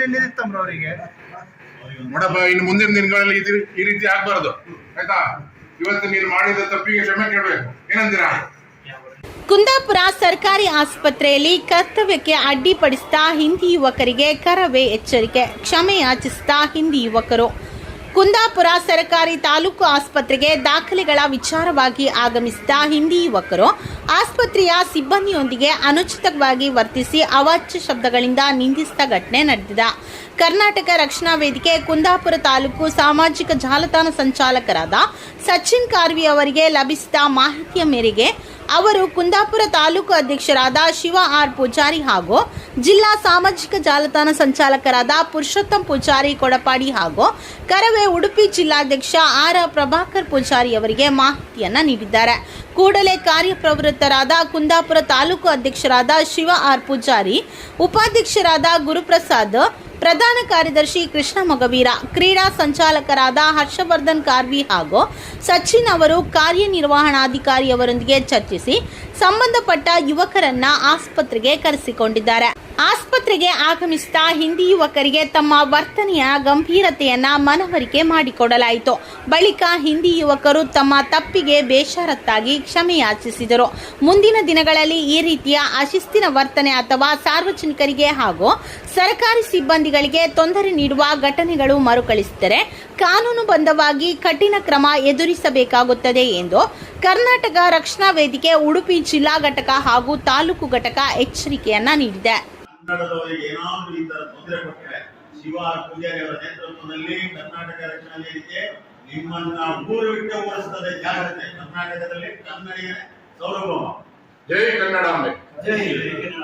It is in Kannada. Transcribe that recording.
ಅವರಿಗೆ ನೋಡಪ್ಪ, ಇನ್ನು ಮುಂದಿನ ದಿನಗಳಲ್ಲಿ ಈ ರೀತಿ ಆಗ್ಬಾರ್ದು, ಆಯ್ತಾ? ಇವತ್ತು ನೀನು ಮಾಡಿದ ತಪ್ಪಿಗೆ ಕ್ಷಮೆ ಕೇಳಬೇಕು. ಏನಂತೀರಾ? ಕುಂದಾಪುರ ಸರ್ಕಾರಿ ಆಸ್ಪತ್ರೆಯಲ್ಲಿ ಕರ್ತವ್ಯಕ್ಕೆ ಅಡ್ಡಿಪಡಿಸಿದ ಹಿಂದಿ ಯುವಕರಿಗೆ ಕರವೇ ಎಚ್ಚರಿಕೆ, ಕ್ಷಮೆ ಯಾಚಿಸಿದ ಹಿಂದಿ ಯುವಕರು. ಕುಂದಾಪುರ ಸರ್ಕಾರಿ ತಾಲೂಕು ಆಸ್ಪತ್ರೆಗೆ ದಾಖಲೆಗಳ ವಿಚಾರವಾಗಿ ಆಗಮಿಸಿದ ಹಿಂದಿ ಯುವಕರು ಆಸ್ಪತ್ರೆಯ ಸಿಬ್ಬಂದಿಯೊಂದಿಗೆ ಅನುಚಿತವಾಗಿ ವರ್ತಿಸಿ ಅವಾಚ್ಯ ಶಬ್ದಗಳಿಂದ ನಿಂದಿಸಿದ ಘಟನೆ ನಡೆದಿದೆ. ಕರ್ನಾಟಕ ರಕ್ಷಣಾ ವೇದಿಕೆ ಕುಂದಾಪುರ ತಾಲೂಕು ಸಾಮಾಜಿಕ ಜಾಲತಾಣ ಸಂಚಾಲಕರಾದ ಸಚಿನ್ ಕಾರ್ವಿ ಅವರಿಗೆ ಲಭಿಸಿದ ಮಾಹಿತಿಯ ಮೇರೆಗೆ ಅವರು ಕುಂದಾಪುರ ತಾಲೂಕು ಅಧ್ಯಕ್ಷರಾದ ಶಿವ ಆರ್ ಪೂಜಾರಿ ಹಾಗೂ ಜಿಲ್ಲಾ ಸಾಮಾಜಿಕ ಜಾಲತಾಣ ಸಂಚಾಲಕರಾದ ಪುರುಷೋತ್ತಮ್ ಪೂಜಾರಿ ಕೊಡಪಾಡಿ ಹಾಗೂ ಕರವೇ ಉಡುಪಿ ಜಿಲ್ಲಾಧ್ಯಕ್ಷ ಆರ್ ಪ್ರಭಾಕರ್ ಪೂಜಾರಿ ಅವರಿಗೆ ಮಾಹಿತಿಯನ್ನ ನೀಡಿದ್ದಾರೆ. ಕೂಡಲೇ ಕಾರ್ಯಪ್ರವೃತ್ತರಾದ ಕುಂದಾಪುರ ತಾಲೂಕು ಅಧ್ಯಕ್ಷರಾದ ಶಿವ ಆರ್ ಪೂಜಾರಿ, ಉಪಾಧ್ಯಕ್ಷರಾದ ಗುರುಪ್ರಸಾದ್, ಪ್ರಧಾನ ಕಾರ್ಯದರ್ಶಿ ಕೃಷ್ಣ ಮೊಗವೀರ, ಕ್ರೀಡಾ ಸಂಚಾಲಕರಾದ ಹರ್ಷವರ್ಧನ್ ಕಾರ್ವಿ ಹಾಗೂ ಸಚಿನ್ ಅವರು ಕಾರ್ಯನಿರ್ವಹಣಾಧಿಕಾರಿಯವರೊಂದಿಗೆ ಚರ್ಚಿಸಿ ಸಂಬಂಧಪಟ್ಟ ಯುವಕರನ್ನ ಆಸ್ಪತ್ರೆಗೆ ಕರೆಸಿಕೊಂಡಿದ್ದಾರೆ. ಆಸ್ಪತ್ರೆಗೆ ಆಗಮಿಸಿದ ಹಿಂದಿ ಯುವಕರಿಗೆ ತಮ್ಮ ವರ್ತನೆಯ ಗಂಭೀರತೆಯನ್ನ ಮನವರಿಕೆ ಮಾಡಿಕೊಡಲಾಯಿತು. ಬಳಿಕ ಹಿಂದಿ ಯುವಕರು ತಮ್ಮ ತಪ್ಪಿಗೆ ಬೇಷರತ್ತಾಗಿ ಕ್ಷಮೆ ಯಾಚಿಸಿದರು. ಮುಂದಿನ ದಿನಗಳಲ್ಲಿ ಈ ರೀತಿಯ ಅಶಿಸ್ತಿನ ವರ್ತನೆ ಅಥವಾ ಸಾರ್ವಜನಿಕರಿಗೆ ಹಾಗೂ ಸರ್ಕಾರಿ ಸಿಬ್ಬಂದಿಗಳಿಗೆ ತೊಂದರೆ ನೀಡುವ ಘಟನೆಗಳು ಮರುಕಳಿಸಿದರೆ ಕಾನೂನುಬದ್ಧವಾಗಿ ಕಠಿಣ ಕ್ರಮ ಎದುರಿಸಬೇಕಾಗುತ್ತದೆ ಎಂದು ಕರ್ನಾಟಕ ರಕ್ಷಣಾ ವೇದಿಕೆ ಉಡುಪಿ ಜಿಲ್ಲಾ ಘಟಕ ಹಾಗೂ ತಾಲೂಕು ಘಟಕ ಎಚ್ಚರಿಕೆಯನ್ನ ನೀಡಿದೆ. ಕನ್ನಡದವರಿಗೆ ಏನಾದರೂ ಈ ತರ ತೊಂದರೆ ಕೊಟ್ಟರೆ ಶಿವ ಪೂಜಾರಿ ಅವರ ನೇತೃತ್ವದಲ್ಲಿ ಕರ್ನಾಟಕ ರಕ್ಷಣಾ ವೇದಿಕೆ ನಿಮ್ಮನ್ನ ಊರು ಬಿಟ್ಟು ಓಡಿಸ್ತದೆ. ಜಾಗ್ರತೆ. ಕರ್ನಾಟಕದಲ್ಲಿ ಕನ್ನಡಿಗರೇ ಸಾರ್ವಭೌಮ. ಜೈ ಕನ್ನಡಾಂಬೆ. ಜೈ ಕನ್ನಡ.